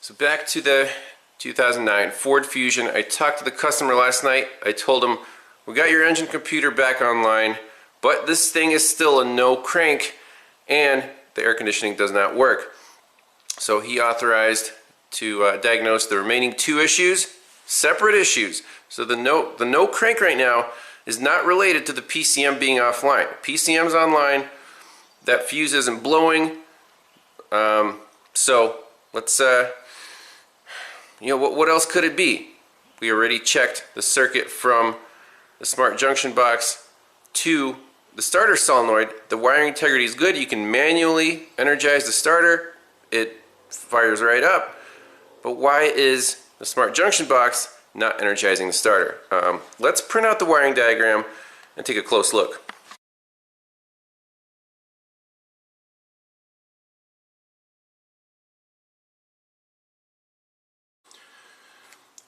So back to the 2009 Ford Fusion. I talked to the customer last night. I told him, we got your engine computer back online, but this thing is still a no crank and the air conditioning does not work. So he authorized to diagnose the remaining two issues, separate issues. So the no crank right now is not related to the PCM being offline. PCM's online, that fuse isn't blowing. So let's what else could it be? We already checked the circuit from the smart junction box to the starter solenoid. The wiring integrity is good. You can manually energize the starter. It fires right up. But why is the smart junction box not energizing the starter? Let's print out the wiring diagram and take a close look.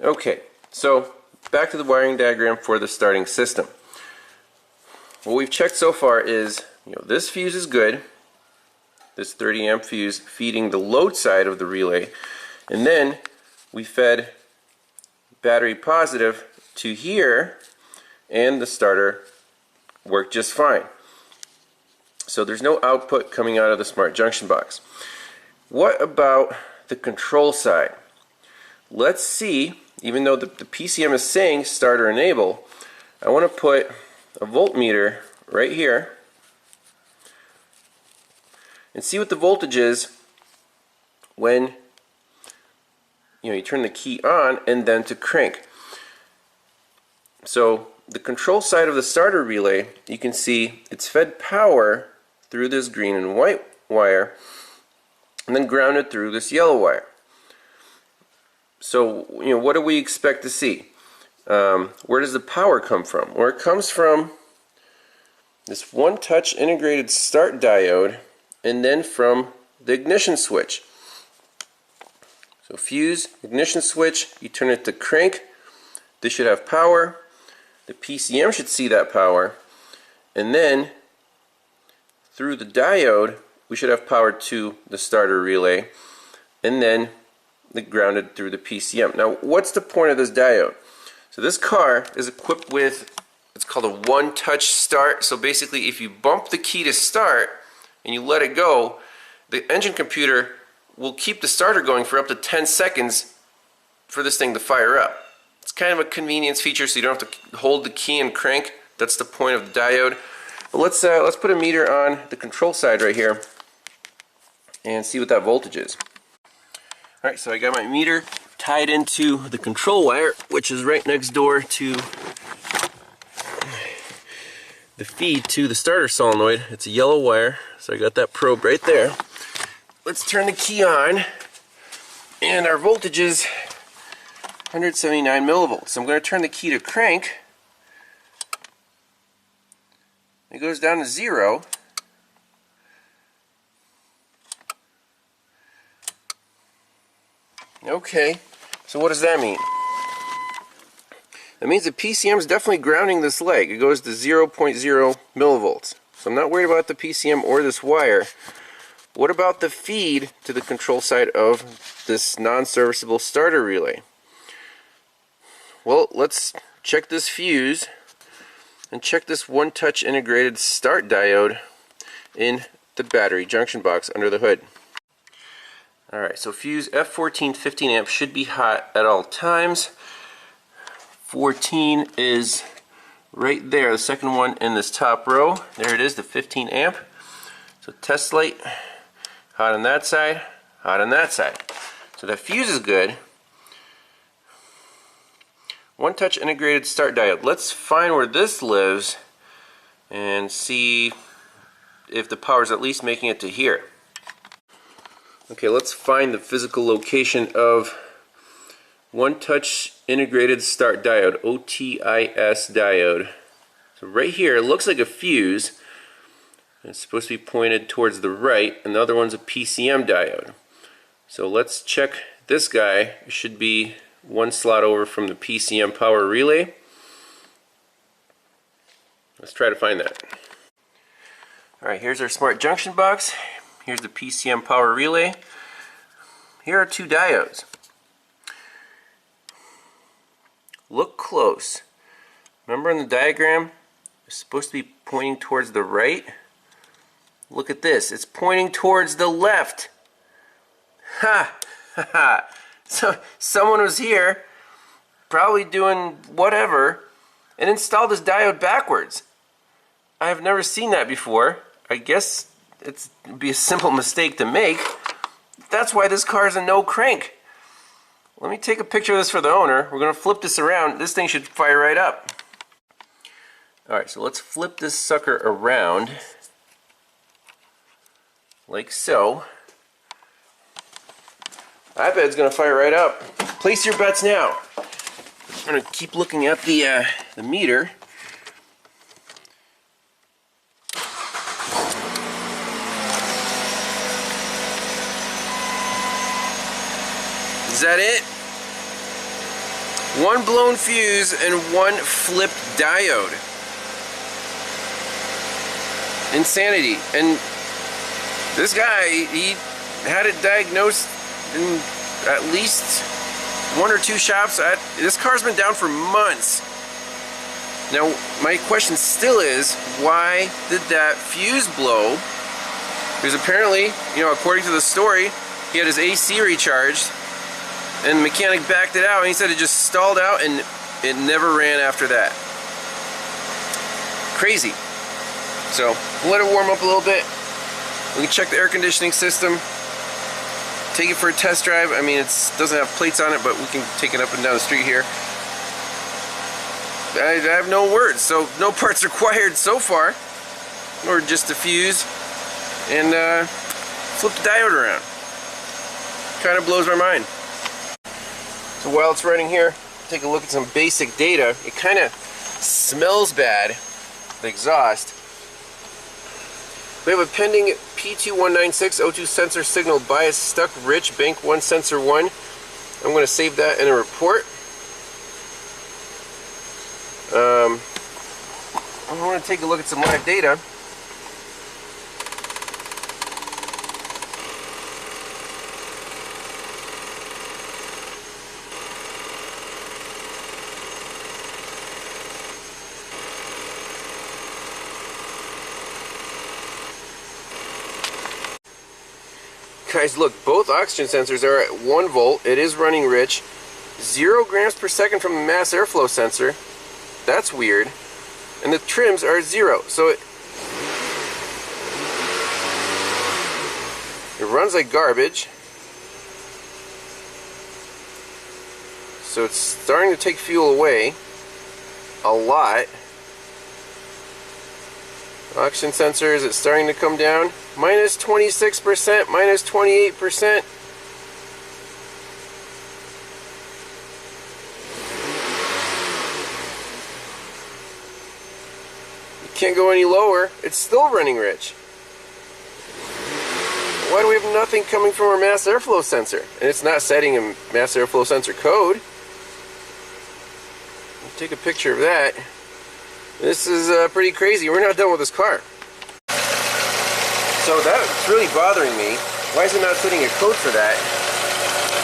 Okay, so back to the wiring diagram for the starting system. What we've checked so far is, this fuse is good, this 30 amp fuse feeding the load side of the relay, and then we fed battery positive to here, and the starter worked just fine. So there's no output coming out of the smart junction box. What about the control side? Let's see, even though the PCM is saying starter enable, I want to put a voltmeter right here and see what the voltage is when you turn the key on and then to crank. So the control side of the starter relay, you can see it's fed power through this green and white wire and then grounded through this yellow wire. So what do we expect to see? Where does the power come from? Well, it comes from this one-touch integrated start diode and then from the ignition switch. So fuse, ignition switch, you turn it to crank, this should have power, the PCM should see that power, and then through the diode we should have power to the starter relay, and then grounded through the PCM. Now what's the point of this diode? So this car is equipped with, it's called a one-touch start. So basically if you bump the key to start and you let it go, the engine computer will keep the starter going for up to 10 seconds for this thing to fire up. It's kind of a convenience feature, so you don't have to hold the key and crank. That's the point of the diode. But let's put a meter on the control side right here and see what that voltage is. Alright, so I got my meter tied into the control wire, which is right next door to the feed to the starter solenoid. It's a yellow wire, so I got that probe right there. Let's turn the key on, and our voltage is 179 millivolts. So I'm going to turn the key to crank. It goes down to 0. Okay, so what does that mean? That means the PCM is definitely grounding this leg. It goes to 0.0 millivolts. So I'm not worried about the PCM or this wire. What about the feed to the control side of this non-serviceable starter relay? Well, let's check this fuse and check this one-touch integrated start diode in the battery junction box under the hood. Alright, so fuse F14 15 amp should be hot at all times. 14 is right there, the second one in this top row. There it is, the 15 amp. So test light, hot on that side, hot on that side. So that fuse is good. One touch integrated start diode. Let's find where this lives and see if the power is at least making it to here. Okay, let's find the physical location of one touch integrated start diode, OTIS diode. So right here, it looks like a fuse. It's supposed to be pointed towards the right, and the other one's a PCM diode. So let's check this guy. It should be one slot over from the PCM power relay. Let's try to find that. Alright, here's our smart junction box. Here's the PCM power relay. Here are two diodes. look close. Remember in the diagram, it's supposed to be pointing towards the right? Look at this, it's pointing towards the left. Ha! Ha ha! So someone was here, probably doing whatever, and installed this diode backwards. I have never seen that before. I guess it'd be a simple mistake to make. That's why this car is a no crank. Let me take a picture of this for the owner. We're going to flip this around. This thing should fire right up. Alright, so let's flip this sucker around. Like so. I bet it's going to fire right up. Place your bets now. I'm going to keep looking at the meter. Is that it? One blown fuse and one flipped diode. Insanity. And this guy, he had it diagnosed in at least 1 or 2 shops. This car's been down for months. Now, my question still is, why did that fuse blow? Because apparently, you know, according to the story, he had his AC recharged, and the mechanic backed it out, and he said it just stalled out, and it never ran after that. Crazy. So, we'll let it warm up a little bit. We can check the air conditioning system. Take it for a test drive. I mean, it doesn't have plates on it, but we can take it up and down the street here. I have no words, so no parts required so far. Or just a fuse and flip the diode around. Kind of blows my mind. So while it's running here, take a look at some basic data. It kind of smells bad, the exhaust. We have a pending P219602 sensor signal bias stuck rich bank 1 sensor 1. I'm going to save that in a report. I want to take a look at some live data. Guys, look, both oxygen sensors are at 1 volt. It is running rich. 0 grams per second from the mass airflow sensor. That's weird. And the trims are 0. So it runs like garbage. So it's starting to take fuel away a lot. Oxygen sensors, it's starting to come down. Minus 26%, minus 28%. You can't go any lower. It's still running rich. Why do we have nothing coming from our mass airflow sensor? And it's not setting a mass airflow sensor code. I'll take a picture of that. This is pretty crazy. We're not done with this car. So that's really bothering me. Why is it not setting a code for that?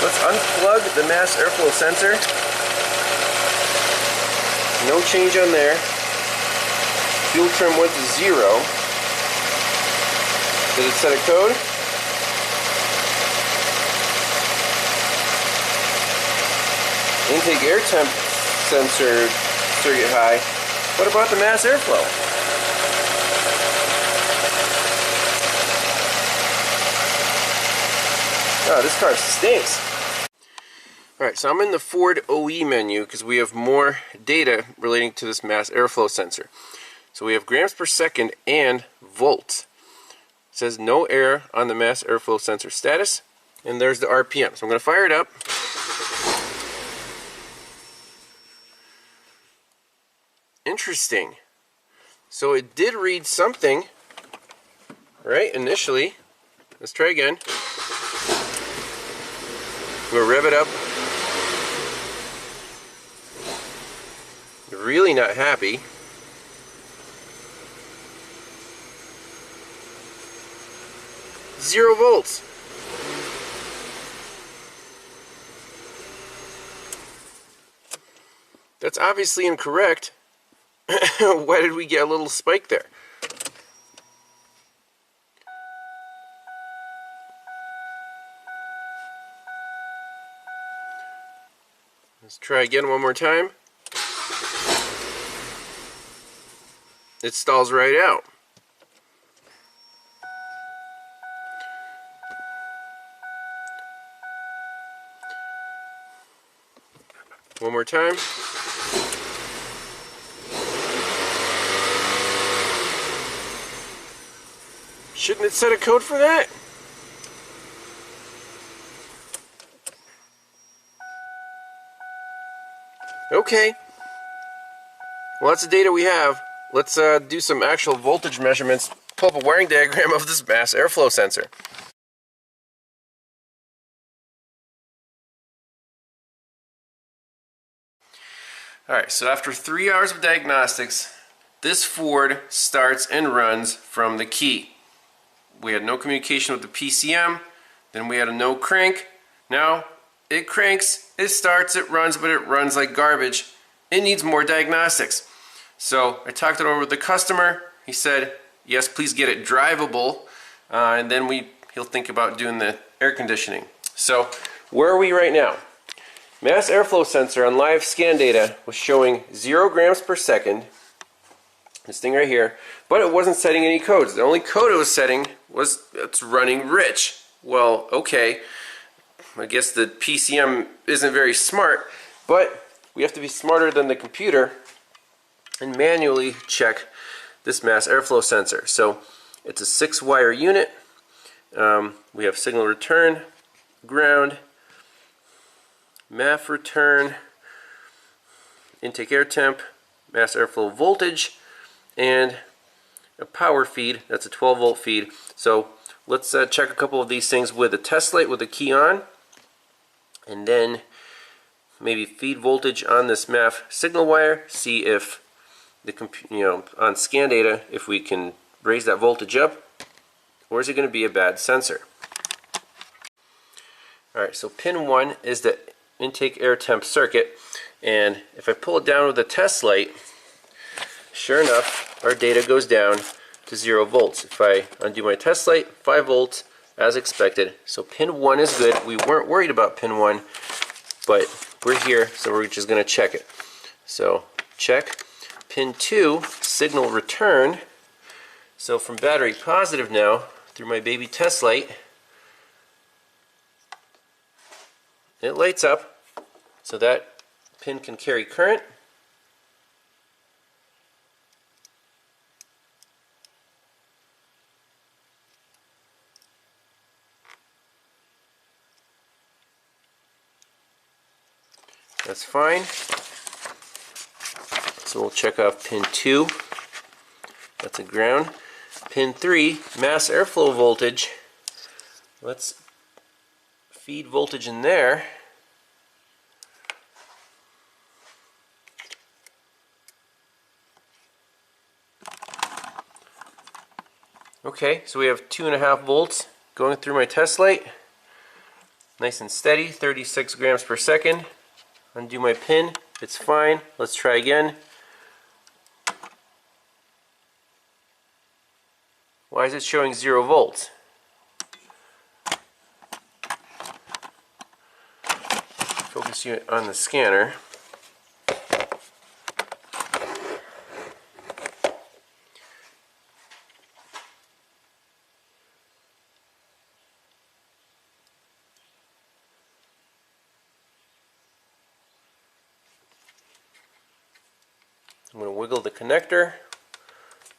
Let's unplug the mass airflow sensor. No change on there. Fuel trim went to 0. Did it set a code? Intake air temp sensor circuit high. What about the mass airflow? Oh, this car stinks. Alright, so I'm in the Ford OE menu because we have more data relating to this mass airflow sensor. So we have grams per second and volts. It says no air on the mass airflow sensor status. And there's the RPM. So I'm going to fire it up. Interesting. So it did read something, right, initially. Let's try again. We'll rev it up. Really not happy. Zero volts. That's obviously incorrect. Why did we get a little spike there? Let's try again one more time. It stalls right out. One more time. Shouldn't it set a code for that? Okay. Well, that's the data we have. Let's do some actual voltage measurements. Pull up a wiring diagram of this mass airflow sensor. Alright, so after 3 hours of diagnostics, this Ford starts and runs from the key. We had no communication with the PCM, then we had a no crank. Now it cranks, it starts, it runs, but it runs like garbage. It needs more diagnostics. So I talked it over with the customer. He said, yes, please get it drivable, and then he'll think about doing the air conditioning. So where are we right now? Mass airflow sensor on live scan data was showing 0 grams per second, this thing right here, but it wasn't setting any codes. The only code it was setting was it's running rich. Well, okay, I guess the PCM isn't very smart, but we have to be smarter than the computer and manually check this mass airflow sensor. So it's a 6-wire unit. We have signal return, ground, MAF return, intake air temp, mass airflow voltage, and a power feed. That's a 12-volt feed. So let's check a couple of these things with a test light with the key on, and then maybe feed voltage on this MAF signal wire. See if the on scan data if we can raise that voltage up, or is it going to be a bad sensor? Alright, so pin 1 is the intake air temp circuit, and if I pull it down with a test light, sure enough, our data goes down to 0 volts. If I undo my test light, 5 volts as expected. So pin 1 is good. We weren't worried about pin 1, but we're here, so we're just going to check it. So check. Pin 2, signal return. So from battery positive now, through my baby test light, it lights up, so that pin can carry current. That's fine. So we'll check off pin 2. That's a ground. Pin 3, mass airflow voltage. Let's feed voltage in there. Okay, so we have 2.5 volts going through my test light. Nice and steady, 36 grams per second. Undo my pin, it's fine. Let's try again. Why is it showing 0 volts? Focus unit on the scanner. I'm going to wiggle the connector,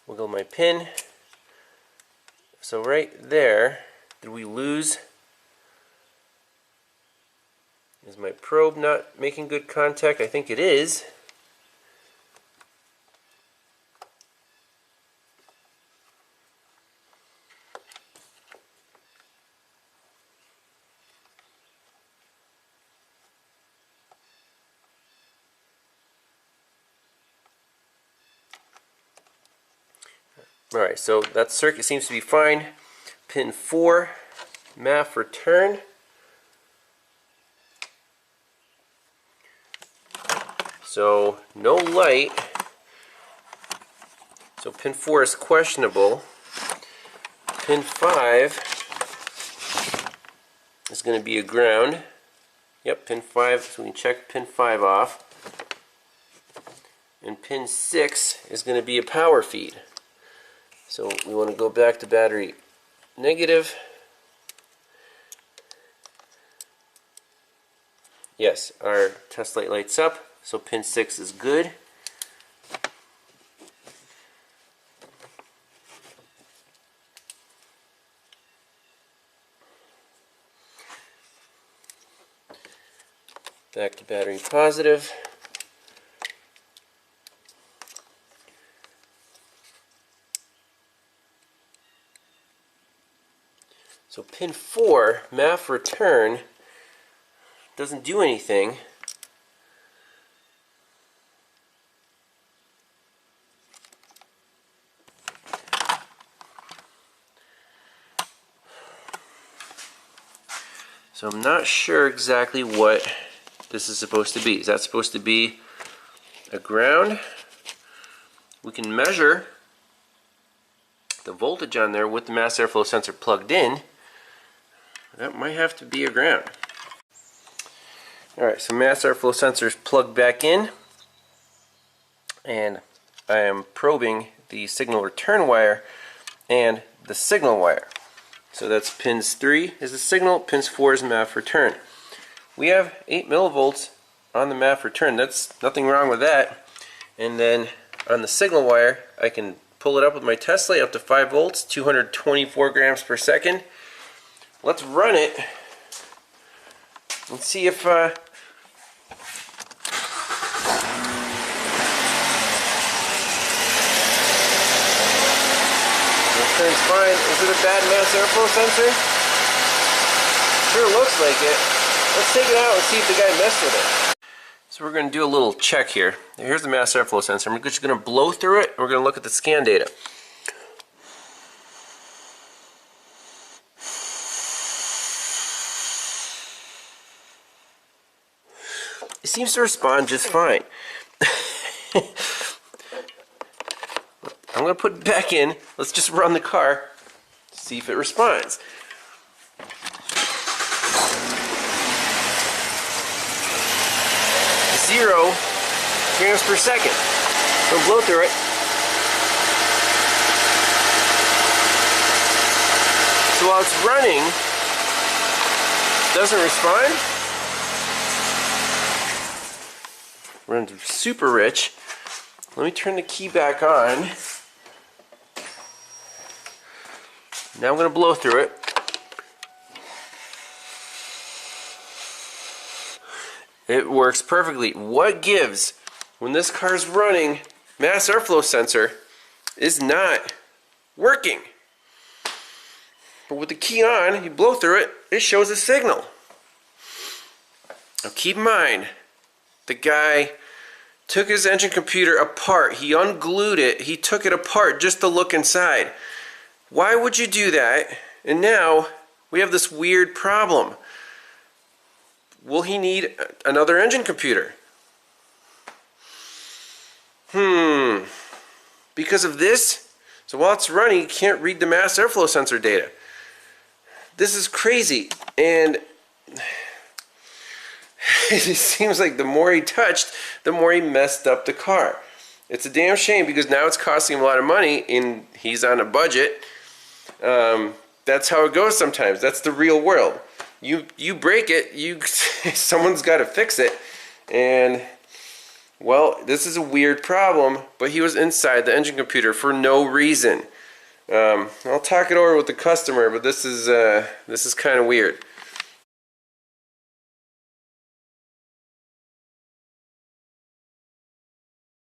wiggle my pin. So right there, did we lose? Is my probe not making good contact? I think it is. Alright, so that circuit seems to be fine. Pin 4, MAF return. So no light. So pin 4 is questionable. Pin 5 is going to be a ground. Yep, pin 5, so we can check pin 5 off. And pin 6 is going to be a power feed. So we want to go back to battery negative. Yes, our test light lights up, so pin 6 is good. Back to battery positive. So pin 4, MAF return, doesn't do anything. So I'm not sure exactly what this is supposed to be. Is that supposed to be a ground? We can measure the voltage on there with the mass airflow sensor plugged in. That might have to be a ground. Alright, so mass airflow sensor is plugged back in, and I am probing the signal return wire and the signal wire. So that's pins 3 is the signal, pins 4 is MAF return. We have 8 millivolts on the MAF return. That's nothing wrong with that. And then on the signal wire, I can pull it up with my test light up to 5 volts, 224 grams per second. Let's run it and see if it turns fine. Is it a bad mass airflow sensor? Sure looks like it. Let's take it out and see if the guy messed with it. So we're going to do a little check here. Here's the mass airflow sensor. I'm just going to blow through it and we're going to look at the scan data. It seems to respond just fine. I'm going to put it back in. Let's just run the car, see if it responds. Zero grams per second. Don't blow through it. So while it's running, it doesn't respond. Runs super rich. Let me turn the key back on. Now I'm going to blow through it. It works perfectly. What gives when this car's running, mass airflow sensor is not working. But with the key on, you blow through it, it shows a signal. Now keep in mind, the guy took his engine computer apart. He unglued it. He took it apart just to look inside. Why would you do that? And now we have this weird problem. Will he need another engine computer? Because of this? So while it's running, you can't read the mass airflow sensor data. This is crazy. And it seems like the more he touched, the more he messed up the car. It's a damn shame because now it's costing him a lot of money and he's on a budget. That's how it goes sometimes. That's the real world. You break it, someone's got to fix it. And well, this is a weird problem, but he was inside the engine computer for no reason. I'll talk it over with the customer, but this is kind of weird.